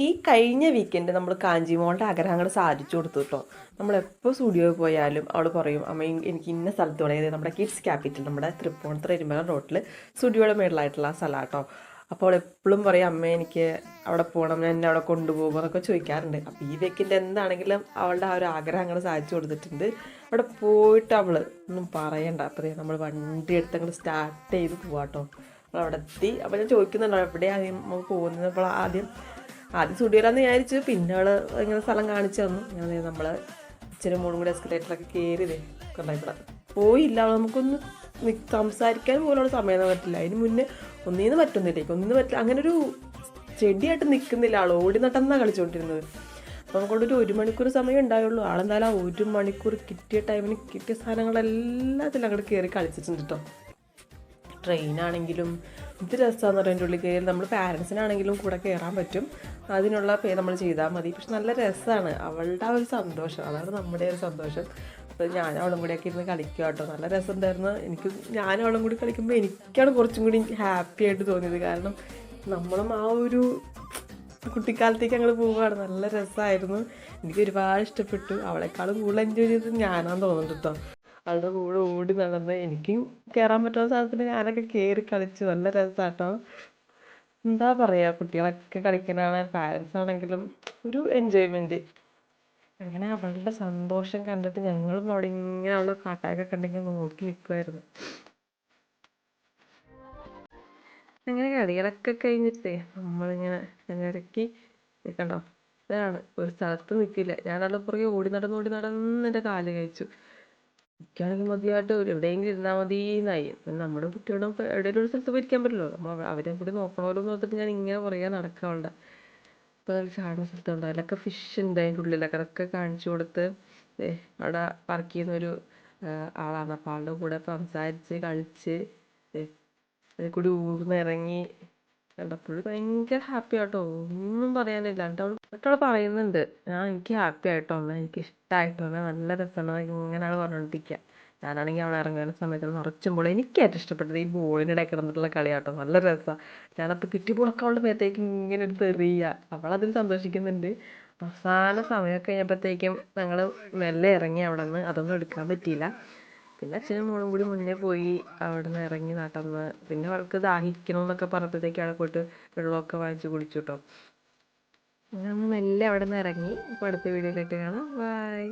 ഈ കഴിഞ്ഞ വീക്കെൻഡ് നമ്മൾ കാഞ്ചിമോളുടെ ആഗ്രഹം അങ്ങോട്ട് സാധിച്ചു കൊടുത്തു കേട്ടോ. നമ്മളെപ്പോൾ സ്റ്റുഡിയോയിൽ പോയാലും അവൾ പറയും അമ്മ എനിക്ക് ഇന്ന സ്ഥലത്ത് തുടങ്ങിയത് നമ്മുടെ കിഡ്സ് ക്യാപിറ്റൽ നമ്മുടെ തൃപ്പൂണിത്തുറ ഇരുമ്പകം റോട്ടിൽ സ്റ്റുഡിയോയുടെ മേളിലായിട്ടുള്ള ആ സ്ഥലം കേട്ടോ. അപ്പോൾ അവൾ എപ്പോഴും പറയും അമ്മ എനിക്ക് അവിടെ പോകണം, ഞാൻ എന്നെ അവിടെ കൊണ്ടുപോകും എന്നൊക്കെ ചോദിക്കാറുണ്ട്. അപ്പോൾ ഈ വീക്കെൻഡ് എന്താണെങ്കിലും അവളുടെ ആ ഒരു ആഗ്രഹം അങ്ങോട്ട് സാധിച്ചു കൊടുത്തിട്ടുണ്ട്. അവിടെ പോയിട്ട് അവൾ ഒന്നും പറയണ്ട. അപ്പോൾ നമ്മൾ വണ്ടി എടുത്ത് അങ്ങോട്ട് സ്റ്റാർട്ട് ചെയ്ത് പോവാട്ടോ. അപ്പോൾ അവിടെ എത്തി. അപ്പോൾ ഞാൻ ചോദിക്കുന്നുണ്ടോ എവിടെയാണ് നമ്മൾ പോകുന്നത്. അപ്പോൾ ആദ്യം സ്റ്റുഡിയോയിലാന്ന് വിചാരിച്ചു. പിന്നെ അവൾ ഇങ്ങനെ സ്ഥലം കാണിച്ചു തന്നു. ഞാൻ നമ്മൾ ഇച്ചിരി മൂന്നും കൂടി എസ്കലേറ്ററൊക്കെ കയറിയതേ കൊണ്ടായി ഇവിടെ പോയില്ല. അവൾ നമുക്കൊന്ന് സംസാരിക്കാൻ പോലും അവൾ സമയം പറ്റില്ല. അതിന് മുന്നേ ഒന്നീന്ന് പറ്റില്ല. അങ്ങനെ ഒരു ചെടിയായിട്ട് നിൽക്കുന്നില്ല. ആൾ ഓടി നടന്നാണ് കളിച്ചുകൊണ്ടിരുന്നത്. അപ്പോൾ നമുക്കൊണ്ടൊരു 1 മണിക്കൂർ സമയം ഉണ്ടായുള്ളൂ. ആളെന്തായാലും ആ 1 മണിക്കൂർ കിട്ടിയ ടൈമിന് കിട്ടിയ സാധനങ്ങളെല്ലാത്തിലും അങ്ങോട്ട് കയറി കളിച്ചിട്ടുണ്ട് കേട്ടോ. ട്രെയിനാണെങ്കിലും ഇത് രസമാണെന്ന് പറയുന്നത് ഉള്ളിൽ കയറി നമ്മൾ പാരൻസിനാണെങ്കിലും കൂടെ കയറാൻ പറ്റും. അതിനുള്ള പേ നമ്മൾ ചെയ്താൽ മതി. പക്ഷെ നല്ല രസമാണ്. അവളുടെ ആ ഒരു സന്തോഷം, അതാണ് നമ്മുടെ ഒരു സന്തോഷം. അപ്പോൾ ഞാനും അവളും കൂടെയൊക്കെ ഇരുന്ന് കളിക്കുക കേട്ടോ. നല്ല രസമുണ്ടായിരുന്നു. ഞാനും അവളും കൂടി കളിക്കുമ്പോൾ എനിക്കാണ് കുറച്ചും കൂടി ഹാപ്പി ആയിട്ട് തോന്നിയത്. കാരണം നമ്മളും ആ ഒരു കുട്ടിക്കാലത്തേക്ക് ഞങ്ങൾ പോവുകയാണ്. നല്ല രസമായിരുന്നു. എനിക്ക് ഒരുപാട് ഇഷ്ടപ്പെട്ടു. അവളെക്കാളും കൂടുതൽ എൻജോയ് ചെയ്തത് ഞാനാന്ന് തോന്നുന്നുണ്ട് കേട്ടോ. അവളുടെ കൂടെ ഓടി നടന്ന് എനിക്കും കയറാൻ പറ്റുന്ന സാധനത്തിന് ഞാനൊക്കെ കയറി കളിച്ചു. നല്ല രസമാട്ടോ. എന്താ പറയുക, കുട്ടികളൊക്കെ കളിക്കുന്നതാണ്. പാരൻസ് ആണെങ്കിലും ഒരു എൻജോയ്മെൻറ്റ്. അങ്ങനെ അവളുടെ സന്തോഷം കണ്ടിട്ട് ഞങ്ങളും അവിടെ ഇങ്ങനെ അവളുടെ കാട്ടായൊക്കെ കണ്ടിങ്ങനെ നോക്കി നിൽക്കുമായിരുന്നു. അങ്ങനെ കളികളൊക്കെ കഴിഞ്ഞിട്ടേ നമ്മളിങ്ങനെ ഇടയ്ക്ക് കണ്ടോ, ഇതാണ് ഒരു സ്ഥലത്ത് നിൽക്കില്ല. ഞാനവിടെ പുറകെ ഓടി നടന്ന് എൻ്റെ കാല് കഴിച്ചു. എനിക്കാണെങ്കിൽ മതിയായിട്ട് എവിടെയെങ്കിലും ഇരുന്നാൽ മതി എന്നായി. നമ്മുടെ കുട്ടികളും എവിടെയെങ്കിലും ഒരു സ്ഥലത്ത് പോയിരിക്കാൻ പറ്റില്ലല്ലോ. നമ്മൾ അവരെ കൂടി നോക്കണമല്ലോ എന്ന് ഓർത്തിട്ട് ഞാൻ ഇങ്ങനെ പുറകെ നടക്കാറുണ്ട്. ഇപ്പോൾ ചാടുന്ന സ്ഥലത്തുണ്ട്, അതിലൊക്കെ ഫിഷ് ഉണ്ട്. അതിൻ്റെ ഉള്ളിലൊക്കെ അതൊക്കെ കാണിച്ചു കൊടുത്ത് അവിടെ വർക്ക് ചെയ്യുന്നൊരു ആളാണ്. അപ്പോൾ ആളുടെ കൂടെ സംസാരിച്ച് കളിച്ച് അതിൽ കൂടി ഊർന്നിറങ്ങി കണ്ടപ്പോൾ ഭയങ്കര ഹാപ്പി ആട്ടോ. ഒന്നും പറയാനില്ല. എന്നിട്ടവൾ പറയുന്നുണ്ട് എനിക്ക് ഹാപ്പി ആയിട്ടോ, എനിക്ക് ഇഷ്ടമായിട്ടോ, നല്ല രസമാണ് ഇങ്ങനെയാണ് പറഞ്ഞുകൊണ്ടിരിക്കുക. ഞാനാണെങ്കിൽ അവൾ ഇറങ്ങുന്ന സമയത്ത് നിറച്ചുമ്പോൾ എനിക്ക് ഏറ്റവും ഇഷ്ടപ്പെട്ടത് ഈ ബോളിൻ്റെ ഇടയിൽ കിടന്നിട്ടുള്ള കളിയാട്ടോ. നല്ല രസമാണ്. ഞാനപ്പോൾ കിട്ടിയ ബോളൊക്കെ അവളുടെ മേത്തേക്ക് ഇങ്ങനെ എടുത്ത് എറിയുക. അവളതിൽ സന്തോഷിക്കുന്നുണ്ട്. അവസാന സമയമൊക്കെ കഴിഞ്ഞപ്പോഴത്തേക്കും ഞങ്ങൾ മെല്ലെ ഇറങ്ങി അവിടെ നിന്ന്. അതൊന്നും എടുക്കാൻ പറ്റിയില്ല. പിന്നെ അച്ഛനും മോളും കൂടി മുന്നേ പോയി അവിടെ നിന്ന് ഇറങ്ങി നടന്ന്. പിന്നെ അവൾക്ക് ദാഹിക്കണമെന്നൊക്കെ പറഞ്ഞപ്പോഴത്തേക്ക് അവിടെ പോയിട്ട് വെള്ളമൊക്കെ വാങ്ങിച്ച് കുടിച്ചു കേട്ടോ. അങ്ങനെ മെല്ലെ അവിടെ നിന്ന് ഇറങ്ങി. അപ്പോൾ അടുത്ത വീഡിയോയിലിട്ട് കാണാം. ബൈ.